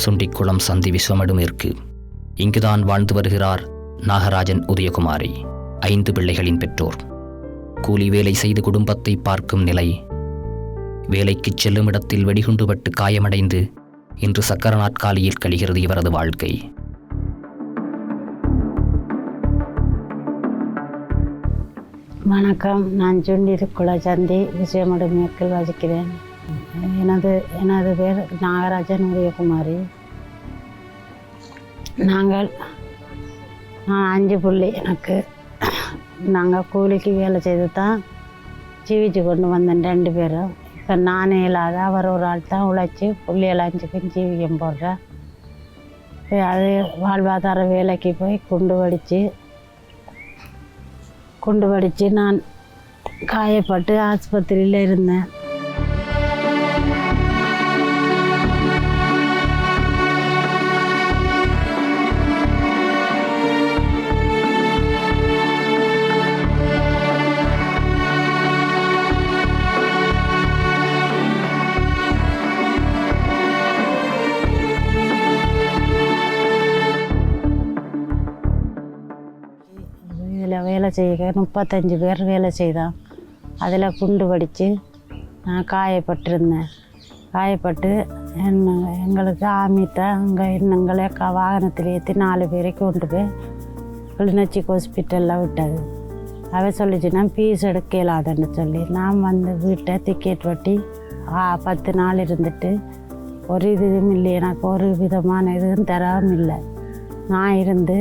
சுண்டிக்குளம் சந்தி விஸ்வமடுமேற்கு. இங்குதான் வாழ்ந்து வருகிறார் நாகராஜன் உதயகுமாரி. 5 பிள்ளைகளின் பெற்றோர். கூலி வேலை செய்து குடும்பத்தை பார்க்கும் நிலை. வேலைக்குச் செல்லும் இடத்தில் வெடிகுண்டுபட்டு காயமடைந்து இன்று சக்கர நாற்காலியில் கழிகிறது இவரது வாழ்க்கை. வணக்கம், நான் சுண்டிக்குளம் சந்தி விஸ்வமடுமேற்கில் வசிக்கிறேன். எனது பேர் நாகராஜன் உதயகுமாரி. நான் 5 பிள்ளை. நாங்கள் கூலிக்கு வேலை செய்து தான் ஜீவிச்சு கொண்டு வந்தேன் 2 பேரும். இப்போ நானே இல்லாத அவர் ஒரு ஆள் தான் உழைச்சி பிள்ளைகள் 5க்கும் ஜீவிக்கம் போடுறேன். அது வாழ்வாதார வேலைக்கு போய் குண்டு வடித்து நான் காயப்பட்டு ஆஸ்பத்திரியில் இருந்தேன். இதில் வேலை செய்ய 35 பேர் வேலை செய்தோம். அதில் குண்டு வடித்து நான் காயப்பட்டிருந்தேன். காயப்பட்டு எங்களுக்கு ஆமிட்டை அங்கே எங்களை வாகனத்தில் ஏற்றி 4 பேரை கொண்டு போய் கிளிநொச்சி ஹாஸ்பிட்டலில் விட்டது. அவ சொல்லிச்சுன்னா ஃபீஸ் எடுக்க இயலாதுன்னு சொல்லி நான் வந்து வீட்டை டிக்கெட் வெட்டி 10 நாள் இருந்துட்டு ஒரு இதுவும் இல்லை, எனக்கு ஒரு விதமான இதுவும் தரவும் இல்லை. நான் இருந்து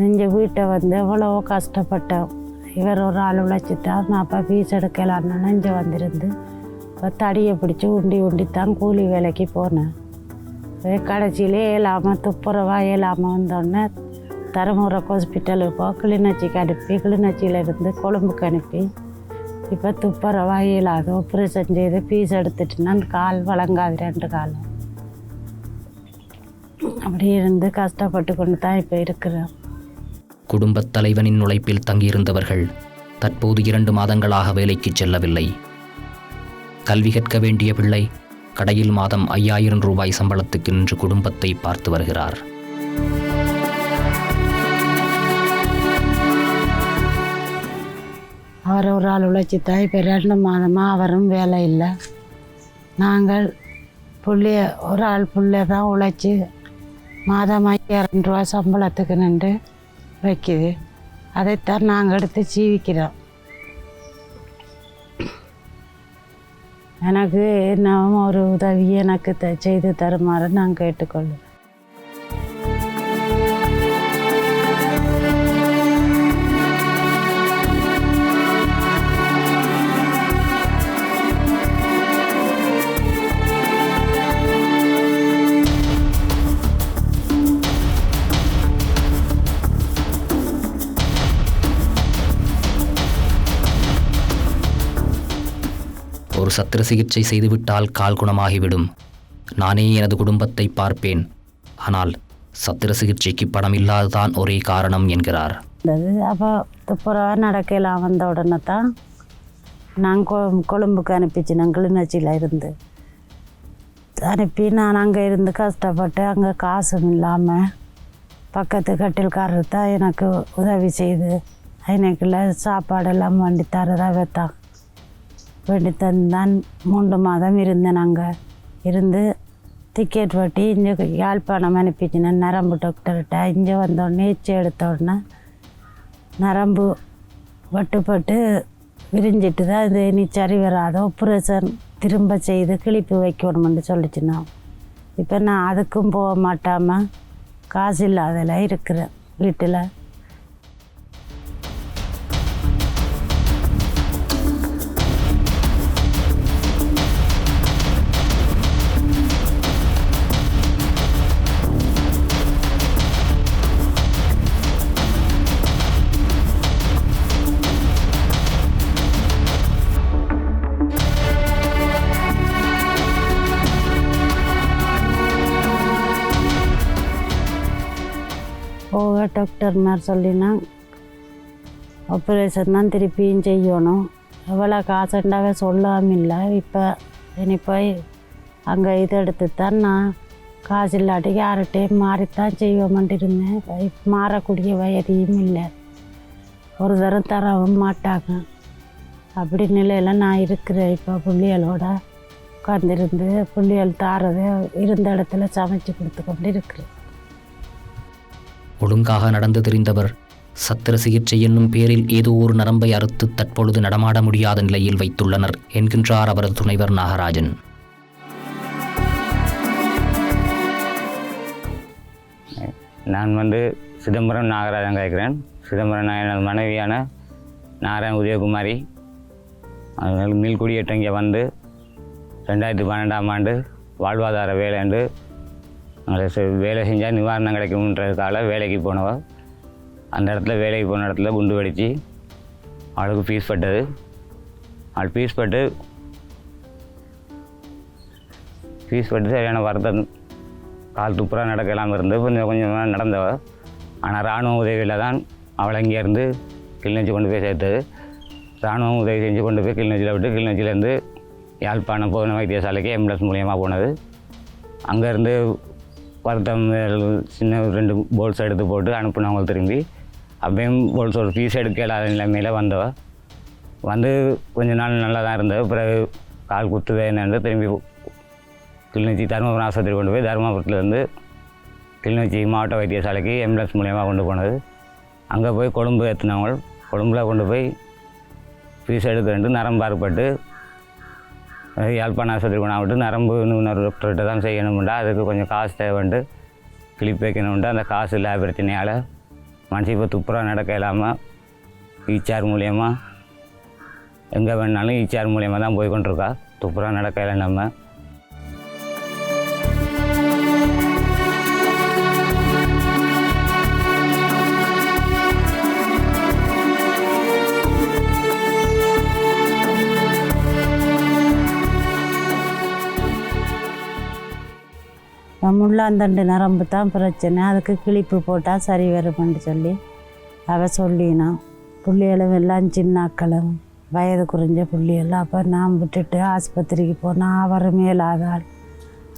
இந்த வீட்டை வந்து எவ்வளோ கஷ்டப்பட்டேன். இவர் ஒரு ஆள் உழைச்சிட்டா நான் அப்போ ஃபீஸ் எடுக்கலான்னு நெஞ்ச வந்திருந்து தடியை பிடிச்சி உண்டித்தான் கூலி வேலைக்கு போனேன். கடைசியிலே இயலாமல் துப்புரவாக இயலாமல் வந்தோடனே தருமபுர ஹாஸ்பிட்டலுக்கு கிளிநொச்சிக்கு அனுப்பி கிளிநொச்சியிலேருந்து கொழும்புக்கு அனுப்பி இப்போ துப்புரவாக இயலாது ஆப்ரேஷன் செய்து ஃபீஸ் எடுத்துட்டுனா கால் வழங்காது 2 காலம். அப்படி இருந்து கஷ்டப்பட்டு கொண்டு தான் இப்போ இருக்கிறேன். குடும்பத் தலைவனின் உழைப்பில் தங்கியிருந்தவர்கள் தற்போது 2 மாதங்களாக வேலைக்கு செல்லவில்லை. கல்வி கற்க வேண்டிய பிள்ளை கடையில் மாதம் 5000 ரூபாய் சம்பளத்துக்கு நின்று குடும்பத்தை பார்த்து வருகிறார். அவர் ஒரு ஆள் உழைச்சித்தான் இப்போ 2 மாதமாக அவரும் வேலை இல்லை. நாங்கள் ஒரு ஆள் பிள்ளை தான் உழைச்சி மாதம் 5000 ரூபாய் சம்பளத்துக்கு நின்று வைக்குது. அதைத்தான் நாங்கள் எடுத்து ஜீவிக்கிறோம். எனக்கு என்ன ஒரு உதவி எனக்கு செய்து தருமாறு நான் கேட்டுக்கொள்ளுவேன். ஒரு சத்திர சிகிச்சை செய்துவிட்டால் கால் குணமாகிவிடும். நானே எனது குடும்பத்தை பார்ப்பேன். ஆனால் சத்திர சிகிச்சைக்கு பணம் இல்லாததான் ஒரே காரணம் என்கிறார். அப்போ துப்புரவாக நடக்கலாம் வந்த உடனே தான் நான் கொழும்புக்கு அனுப்பிச்சு. நான் கிளிநொச்சியில் இருந்து அனுப்பி நான் அங்கே இருந்து கஷ்டப்பட்டு அங்கே காசும் இல்லாமல் பக்கத்து கட்டில்காரர் தான் எனக்கு உதவி செய்து எனக்குள்ள சாப்பாடெல்லாம் வண்டி தரதா வைத்தான். வேண்டி தந்தான் 3 மாதம் இருந்தேன். அங்கே இருந்து டிக்கெட் வெட்டி இங்கே யாழ்ப்பாணம் அனுப்பிச்சினேன் நரம்பு டாக்டர்கிட்ட. இங்கே வந்தோடனே எச்சி எடுத்த உடனே நரம்பு வெட்டுப்பட்டு விரிஞ்சிட்டு தான் இது இனி சரி வராது, ஆப்ரேஷன் திரும்ப செய்து கிழிப்பு வைக்கணும்னு சொல்லிச்சுனா. இப்போ நான் அதுக்கும் போக மாட்டாமல் காசு இல்லாதல இருக்கிறேன் வீட்டில். போக டாக்டர் மாதிரி சொல்லினா ஆப்ரேஷன் தான் திருப்பியும் செய்யணும். எவ்வளோ காசுண்டாவே சொல்லாமல் இல்லை. இப்போ இனி போய் அங்கே இது எடுத்து தான் நான் காசு இல்லாட்டிக்கு யார்கிட்டையும் மாறித்தான் செய்வோம்ட்டு இருந்தேன். இப்போ மாறக்கூடிய வயதியும் இல்லை, ஒரு தரம் தரவும் மாட்டாங்க. அப்படி நிலையில் நான் இருக்கிறேன். இப்போ பிள்ளைகளோட உட்காந்துருந்து பிள்ளைகள் தாரதை இருந்த இடத்துல சமைச்சு கொடுத்து கொண்டு இருக்கிறேன். ஒழுங்காக நடந்து தெரிந்தவர் சத்திர சிகிச்சை என்னும் பேரில் ஏதோ ஒரு நரம்பை அறுத்து தற்பொழுது நடமாட முடியாத நிலையில் வைத்துள்ளனர் என்கின்றார் அவரது துணைவர் நாகராஜன். நான் சிதம்பரம் நாகராஜன் கேட்குறேன். சிதம்பரம் எனது மனைவியான நாராயண உதயகுமாரி மீள் குடியேற்றம் இங்கே 2012ஆம் ஆண்டு வாழ்வாதார வேலைண்டு வேலை செஞ்சால் நிவாரணம் கிடைக்கும்ன்றதுக்காக வேலைக்கு போனவ. அந்த இடத்துல வேலைக்கு போன இடத்துல குண்டு வெடித்து அவளுக்கு ஃபீஸ் பட்டது. அவள் ஃபீஸ் பட்டு சரியான வருத்தம், கால் துப்புரா நடக்கலாமல் இருந்து கொஞ்சம் நடந்தவ. ஆனால் இராணுவ உதவியில் தான் அவளை இங்கேருந்து கிளிநொச்சி கொண்டு போய் சேர்த்தது. இராணுவம் உதவி செஞ்சு கொண்டு போய் கிளிநொச்சியில் விட்டு கிளிநொச்சியிலேருந்து யாழ்ப்பாணம் போதன வைத்தியசாலைக்கு ஆம்புலன்ஸ் மூலியமாக போனது. அங்கேருந்து வருத்தம் சின்ன 2 போல்ஸ் எடுத்து போட்டு அனுப்புனவங்க திரும்பி. அப்பயும் போல்ஸ் ஒரு ஃபீஸ் எடுக்க இல்லாத நிலைமையில் வந்தவ. கொஞ்ச நாள் நல்லா தான் இருந்தது. பிறகு கால் குத்துவேன்னு திரும்பி கிளிநொச்சி தருமபுரம் ஆஸ்பத்திரி கொண்டு போய் தருமபுரத்துலேருந்து கிளிநொச்சி மாவட்ட வைத்தியசாலைக்கு ஆம்புலன்ஸ் மூலியமாக கொண்டு போனது. அங்கே போய் கொழும்பு ஏற்றினவங்க. கொழும்பில் கொண்டு போய் ஃபீஸ் எடுத்துட்டு நரம்பு அறுப்பட்டு யாழ்ப்பாண ஆஸ்பத்திரி கொண்டாவிட்டு நரம்பு இன்னொரு டாக்டர்கிட்ட தான் செய்யணும்டா, அதுக்கு கொஞ்சம் காசு தேவைண்டு கிளிப் வைக்கணும்ட்டு அந்த காசு இல்லாத பிரச்சனையால் மனுஷன் இப்போ துப்புரா நடக்க இல்லாமல் ஈச்சார் மூலியமாக எங்கே வேணாலும் ஈச்சார் மூலியமாக தான் போய் கொண்டிருக்கா. துப்புரா நடக்க இல்லை நம்ம. முள்ளாந்தண்டு நரம்பு தான் பிரச்சனை, அதுக்கு கிளிப்பு போட்டால் சரி வரும்னு சொல்லி அவள் சொல்லினான். பிள்ளைகளும் எல்லாம் சின்னாக்களும் வயது குறைஞ்ச பிள்ளைகளும். அப்போ நான் விட்டுட்டு ஆஸ்பத்திரிக்கு போனால் அவர் மேலாதாள்,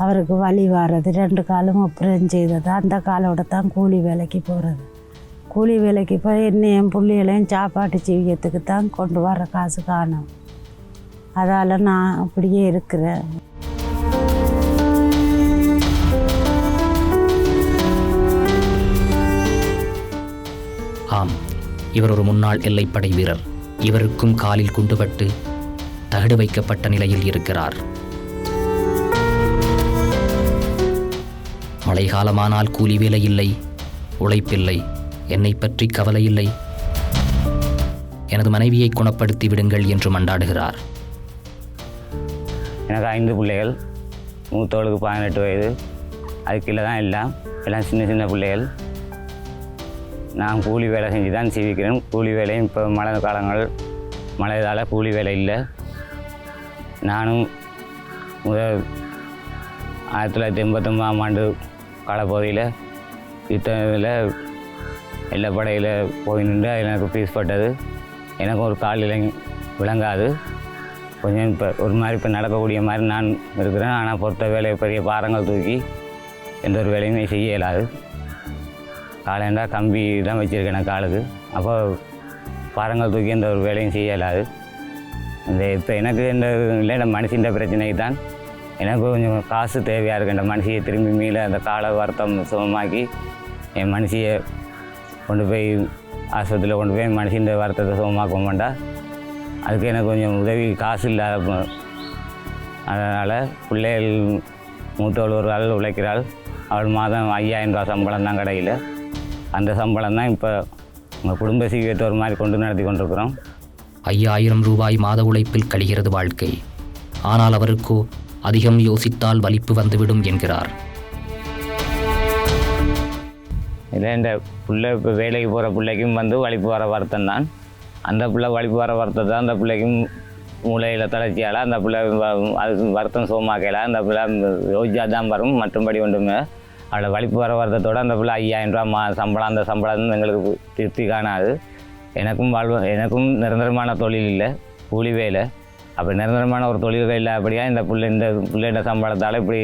அவருக்கு வலி வாரது, 2 காலும் ஆப்ரேஷன் செய்தது. அந்த காலோட தான் கூலி வேலைக்கு போகிறது. கூலி வேலைக்கு போய் என்னையும் பிள்ளைகளையும் சாப்பாட்டு ஜீவியத்துக்கு தான் கொண்டு வர காசு காணும். அதால் நான் அப்படியே இருக்கிறேன். ஆம், இவர் ஒரு முன்னாள் எல்லைப்படை வீரர். இவருக்கும் காலில் குண்டுபட்டு தகடு வைக்கப்பட்ட நிலையில் இருக்கிறார். மழைக்காலமானால் கூலி வேலை இல்லை, உழைப்பில்லை, என்னை பற்றி கவலை இல்லை, எனது மனைவியை குணப்படுத்தி விடுங்கள் என்று மண்டாடுகிறார். எனக்கு 5 பிள்ளைகள். மூத்தவளுக்கு 18 வயது, அதுக்கு கீழே தான் எல்லாம் சின்ன சின்ன பிள்ளைகள். நான் கூலி வேலை செஞ்சு தான் சீவிக்கிறேன். கூலி வேலையும் இப்போ மழை காலங்கள் மழைதால் கூலி வேலை இல்லை. நானும் 1989ஆம் ஆண்டு காலப்பகுதியில் யுத்தத்தில் எல்லைப்படையில் போய் நின்று அதில் எனக்கு ஃபீஸ் பட்டது. எனக்கு ஒரு காலில் விளங்காது, கொஞ்சம் இப்போ ஒரு மாதிரி இப்போ நடக்கக்கூடிய மாதிரி நான் இருக்கிறேன். ஆனால் பொறுத்த வேலை பெரிய பாரங்கள் தூக்கி எந்த ஒரு வேலையுமே செய்ய இயலாது. காலைண்டா கம்பி தான் வச்சுருக்கேன் காலுக்கு. அப்போ பாரங்கள் தூக்கி எந்த ஒரு வேலையும் செய்ய இயலாது. இப்போ எனக்கு இந்த மனுஷன் பிரச்சனைக்கு தான் எனக்கு கொஞ்சம் காசு தேவையாக இருக்குது. இந்த மனுஷியை திரும்பி மீள அந்த காலை வருத்தம் சுகமாக்கி என் மனுஷியை கொண்டு போய் ஆஸ்பத்திரியில் கொண்டு போய் மனுஷன் வருத்தத்தை சுகமாக்க மாட்டா. அதுக்கு எனக்கு கொஞ்சம் உதவி காசு இல்லாத, அதனால் பிள்ளைகள் மூத்தவள் ஒரு ஆள் உழைக்கிறாள். அவள் மாதம் 5000 ரூபா சம்பளம் தான் கடையில். அந்த சம்பளம் தான் இப்போ உங்கள் குடும்ப சீக்கிரத்தை ஒரு மாதிரி கொண்டு நடத்தி கொண்டிருக்கிறோம். 5000 ரூபாய் மாத உழைப்பில் கழிகிறது வாழ்க்கை. ஆனால் அவருக்கோ அதிகம் யோசித்தால் வலிப்பு வந்துவிடும் என்கிறார். இல்லை, இந்த பிள்ளை இப்போ வேலைக்கு போகிற பிள்ளைக்கும் வலிப்பு வர வருத்தம் தான். அந்த பிள்ளை வலிப்பு வர வருத்தம் தான் அந்த பிள்ளைக்கும் மூளையில் தளர்ச்சியால் அந்த பிள்ளை அது வருத்தம் சோமாக்கல அந்த பிள்ளை யோசிச்சா தான் வரும். மற்றும்படி ஒன்றுமே அவளை வலிப்பு வர வருத்தத்தோடு அந்த பிள்ளை 5000 ரூபா சம்பளம். அந்த சம்பளம் எங்களுக்கு திருப்தி காணாது. எனக்கும் நிரந்தரமான தொழில் இல்லை, கூலி வேலை. அப்போ நிரந்தரமான ஒரு தொழில்கள் இல்லை. அப்படியா இந்த பிள்ளையோட சம்பளத்தால் இப்படி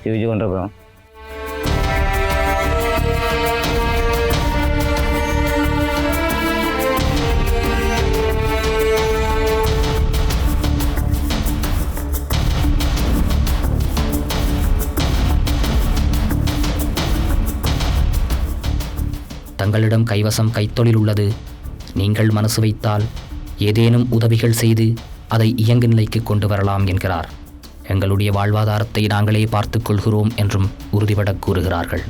ஜீவிச்சு கொண்டிருக்கிறோம். தங்களிடம் கைவசம் கைத்தொழில் உள்ளது. நீங்கள் மனசு வைத்தால் ஏதேனும் உதவிகள் செய்து அதை இயங்கு நிலைக்கு கொண்டு வரலாம் என்கிறார். எங்களுடைய வாழ்வாதாரத்தை நாங்களே பார்த்துக் கொள்கிறோம் என்றும் உறுதிபட கூறுகிறார்கள்.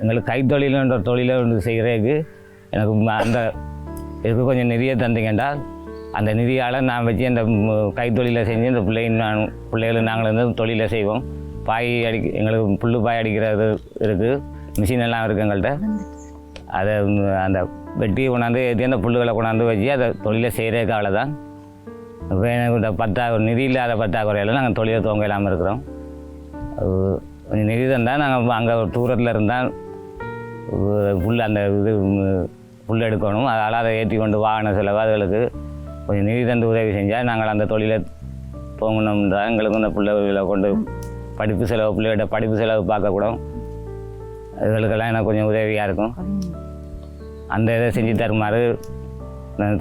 எங்களுக்கு கைத்தொழில்ன்ற தொழிலை ஒன்று செய்கிறதுக்கு எனக்கு அந்த இதுக்கு கொஞ்சம் நிதியை தந்தீங்கண்டா அந்த நிதியால் நான் வச்சு அந்த கைத்தொழிலை செஞ்சு இந்த பிள்ளைகளும் நாங்கள் வந்து தொழிலை செய்வோம். பாய் எங்களுக்கு புல் பாய் அடிக்கிறது இருக்குது, மிஷின் எல்லாம் இருக்குது எங்கள்கிட்ட. அதை அந்த வெட்டி கொண்டாந்து ஏற்றி அந்த புல்லுகளை கொண்டாந்து வச்சு அதை தொழிலை செய்கிறதுக்காக தான். இப்போ எனக்கு இந்த நிதி இல்லாத பற்றாக்குறையில் நாங்கள் தொழிலை துவங்க இல்லாமல் இருக்கிறோம். கொஞ்சம் நிதி தந்தால் நாங்கள் அங்கே ஒரு தூரத்தில் இருந்தால் புல் அந்த இது புல் எடுக்கணும். அதனால் அதை ஏற்றி கொண்டு வாகன செலவு அதுகளுக்கு கொஞ்சம் நிதி தந்து உதவி செஞ்சால் நாங்கள் அந்த தொழிலை துவங்கணும்ன்றா எங்களுக்கு அந்த பிள்ளைகளை கொண்டு படிப்பு செலவு பிள்ளைகிட்ட படிப்பு செலவு பார்க்கக்கூடும். இதுகளுக்கெல்லாம் எனக்கு கொஞ்சம் உதவியாக இருக்கும். அந்த இதை செஞ்சு தருமாறு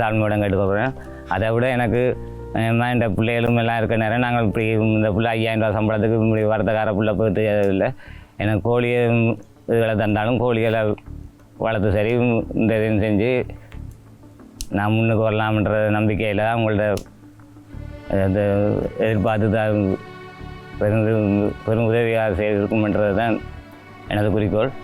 தாழ்மையுடன் கேட்டுக்கொள்கிறேன். அதை விட எனக்கு இந்த பிள்ளைகளும் எல்லாம் இருக்க நேரம் நாங்கள் இப்படி இந்த பிள்ளை 5000 ரூபா சம்பளத்துக்கு இப்படி வரத்தக்கார பிள்ளை போயிட்டு இல்லை. எனக்கு கோழியை இதுகளை தந்தாலும் கோழிகளை வளர்த்து சரி இந்த இதையும் செஞ்சு நான் முன்னுக்கு வரலாம்ன்ற நம்பிக்கையில் அவங்கள்ட்ட அதை எதிர்பார்த்து தான் பெரும் உதவியாக செய்திருக்கும்ன்றது தான் எனது குறிக்கோள்.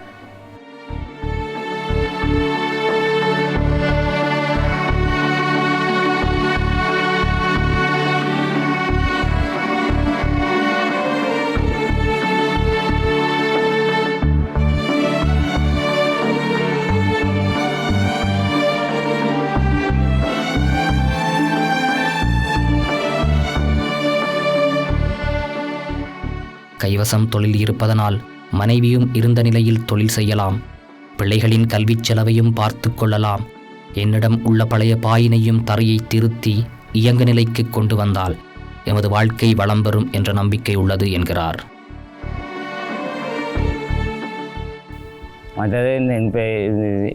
கைவசம் தொழில் இருப்பதனால் மனைவியும் இருந்த நிலையில் தொழில் செய்யலாம். பிள்ளைகளின் கல்விச் செலவையும் பார்த்து கொள்ளலாம். என்னிடம் உள்ள பழைய பாயினையும் தரையை திருத்தி இயங்கு நிலைக்கு கொண்டு வந்தால் எமது வாழ்க்கை வளம் பெறும் என்ற நம்பிக்கை உள்ளது என்கிறார். மற்றது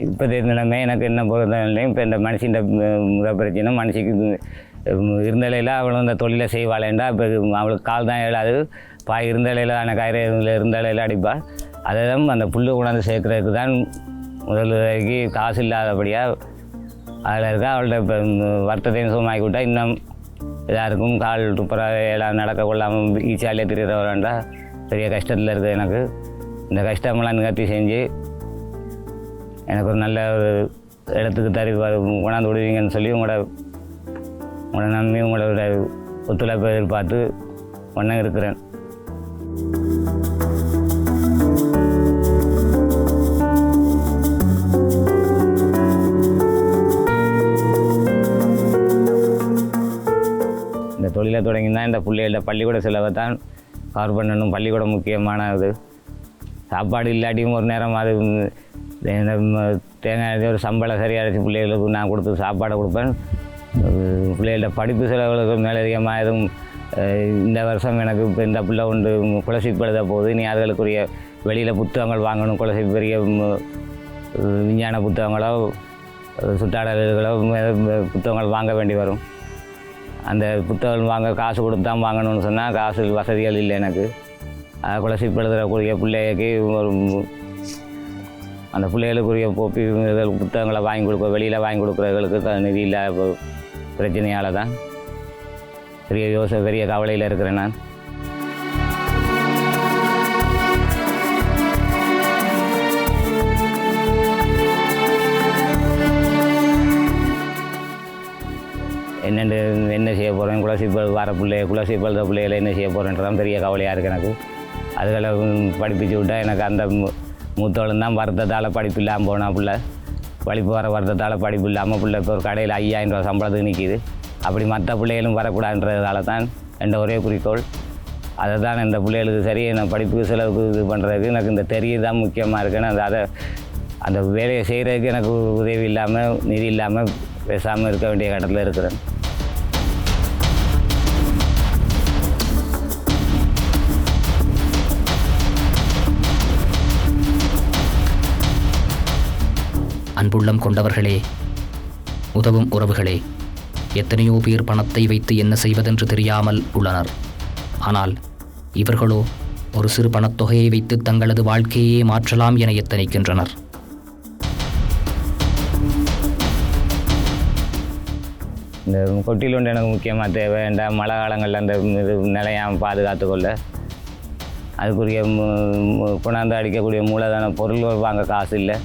இப்போ நிலைமை எனக்கு என்ன பொறுத்தவரை இப்போ இந்த மனுஷன் முறை பிரச்சனை மனுஷிக்கு இருந்த நிலையில் அவளும் இந்த தொழிலை செய்வாளேண்டா. இப்போ அவளுக்கு கால் தான் ஏழாது. பாய் இருந்த நிலையில் அந்த கயிறு இருந்த நிலையில் அடிப்பாள். அதை தான் அந்த புல்லு கொண்டாந்து சேர்க்குறதுக்கு தான் முதலுக்கு காசு இல்லாதபடியாக அதில் இருக்க அவள்கிட்ட இப்போ வருத்தத்தையும் சுகமாக்கி விட்டால் இன்னும் இதாக இருக்கும். கால் துப்புரவு எல்லாம் நடக்க கொள்ளாமல் ஈச்சாலே திரிகிறவராண்டா பெரிய கஷ்டத்தில் இருக்குது. எனக்கு இந்த கஷ்டமெல்லாம் நிகழ்த்தி செஞ்சு எனக்கு ஒரு நல்ல ஒரு இடத்துக்கு கொண்டாந்து விடுவீங்கன்னு சொல்லி உங்களோட நம்பி உங்களோட ஒத்துழைப்பை எதிர்பார்த்து ஒன்றா இருக்கிறேன். இந்த தொழிலை தொடங்கினா இந்த பிள்ளைகள பள்ளிக்கூட செலவை தான் கவர் பண்ணணும். பள்ளிக்கூடம் முக்கியமானது. சாப்பாடு இல்லாட்டியும் ஒரு நேரம் அது தேங்காய் ஒரு சம்பளம் சரியாக அடித்து பிள்ளைகளுக்கு நான் கொடுத்து சாப்பாடை கொடுப்பேன். பிள்ளைகளோட படிப்பு செலவுகளுக்கு மேலதிகமாக எதுவும் இந்த வருஷம் எனக்கு இப்போ இந்த பிள்ளை ஒன்று குலசிப்பு எழுத போகுது. நீ அதுகளுக்குரிய வெளியில் புத்தகங்கள் வாங்கணும். குலசிப்பு பெரிய விஞ்ஞான புத்தகங்களோ சுற்றாடல்களோ புத்தகங்கள் வாங்க வேண்டி வரும். அந்த புத்தகம் வாங்க காசு கொடுத்து தான் வாங்கணும்னு சொன்னால் காசு வசதிகள் இல்லை எனக்கு. குலசிப்பு எழுதுறக்கூடிய பிள்ளைக்கு ஒரு அந்த பிள்ளைகளுக்குரிய போப்பி புத்தகங்களை வாங்கி கொடுக்க வெளியில் வாங்கி கொடுக்குறவர்களுக்கு நிதி இல்லாத பிரச்சனையால் தான் பெரிய கவலையில் இருக்கிறேன் நான். என்ன செய்ய போகிறேன், குலசிப்பு வர குலசிப்பு எழுத பிள்ளைகளை என்ன செய்ய போகிறேன்றதான் பெரிய கவலையாக இருக்குது எனக்கு. அதுகளை படிப்பிச்சு விட்டால் எனக்கு அந்த மூத்தவளும் தான் வருத்தத்தால் படிப்பு இல்லாமல் போனா பிள்ளை. படிப்பு வர வருத்தத்தால் படிப்பு இல்லாமல் பிள்ளை இப்போ ஒரு கடையில் 5000 ரூபா சம்பளத்துக்கு நிற்கிது. அப்படி மற்ற பிள்ளைகளும் வரக்கூடாதுன்றதால தான் என்ற ஒரே குறிக்கோள். அதை தான் இந்த பிள்ளைகளுக்கு சரி நான் படிப்புக்கு செலவுக்கு இது பண்ணுறதுக்கு எனக்கு இந்த தெரிய தான் முக்கியமாக இருக்குன்னு அந்த வேலையை செய்கிறதுக்கு எனக்கு உதவி இல்லாமல் நிதி இல்லாமல் பேசாமல் இருக்க வேண்டிய கட்டத்தில் இருக்கிறேன். அன்புள்ளம் கொண்டவர்களே, உதவும் உறவுகளே, எத்தனையோ பேர் பணத்தை வைத்து என்ன செய்வதென்று தெரியாமல் உள்ளனர். ஆனால் இவர்களோ ஒரு சிறு பணத்தொகையை வைத்து தங்களது வாழ்க்கையே மாற்றலாம் என எத்தனிக்கின்றனர். இந்த கொட்டில் ஒன்று எனக்கு முக்கியமாக தேவை. இந்த மழை காலங்களில் அந்த இது நிலையாமல் பாதுகாத்து கொள்ள அதுக்குரிய கொண்டாந்து அடிக்கக்கூடிய மூலதன பொருள் வாங்க காசு இல்லை.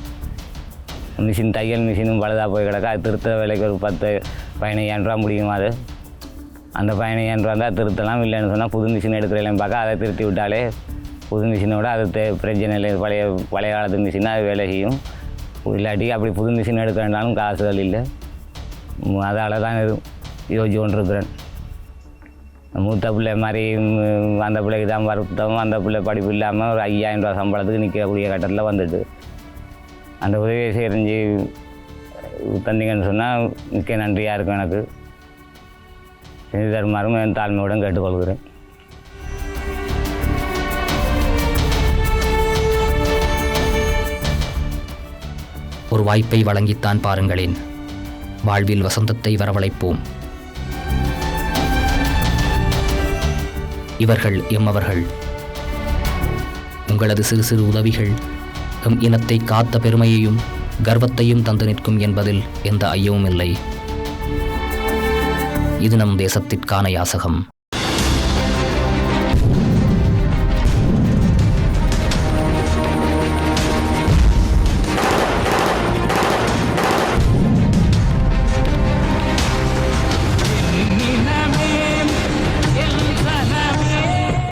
மிஷின் தையல் மிஷினும் பழுதாக போய் கிடக்கா. அது திருத்த விலைக்கு ஒரு 10-15 ரூபா முடியும். அது அந்த 15 ரூபா தான் திருத்தலாம். இல்லைன்னு சொன்னால் புது மிஷின் எடுக்கிறேன் பார்க்க அதை திருத்தி விட்டாலே புது மிஷினோட அது பிரச்சனை இல்லை. பழைய காலத்து மிஷினாக அது வேலை செய்யும். இல்லாட்டி அப்படி புது மிஷின் எடுக்கிறனாலும் காசுகள் இல்லை. அதால் தான் யோசிச்சு கொண்டிருக்கிறேன். மூத்த பிள்ளை மாதிரி அந்த பிள்ளைக்கு தான் வருத்தம். அந்த பிள்ளை படிப்பு இல்லாமல் ஒரு 5000 ரூபா சம்பளத்துக்கு நிற்கக்கூடிய கட்டத்தில் வந்துட்டு அந்த உதவியை செஞ்சு தந்தீங்கன்னு சொன்னால் மிக்க நன்றியாக இருக்கும். எனக்கு செஞ்சு தருமாறும் என் தாழ்மையுடன் கேட்டுக்கொள்கிறேன். ஒரு வாய்ப்பை வழங்கித்தான் பாருங்களேன். வாழ்வில் வசந்தத்தை வரவழைப்போம். இவர்கள் எம்மவர்கள். உங்களது சிறு சிறு உதவிகள் எம் இனத்தை காத்த பெருமையையும் கர்வத்தையும் தந்து நிற்கும் என்பதில் எந்த ஐயமும் இல்லை. இது நம் தேசத்திற்கான யாசகம்.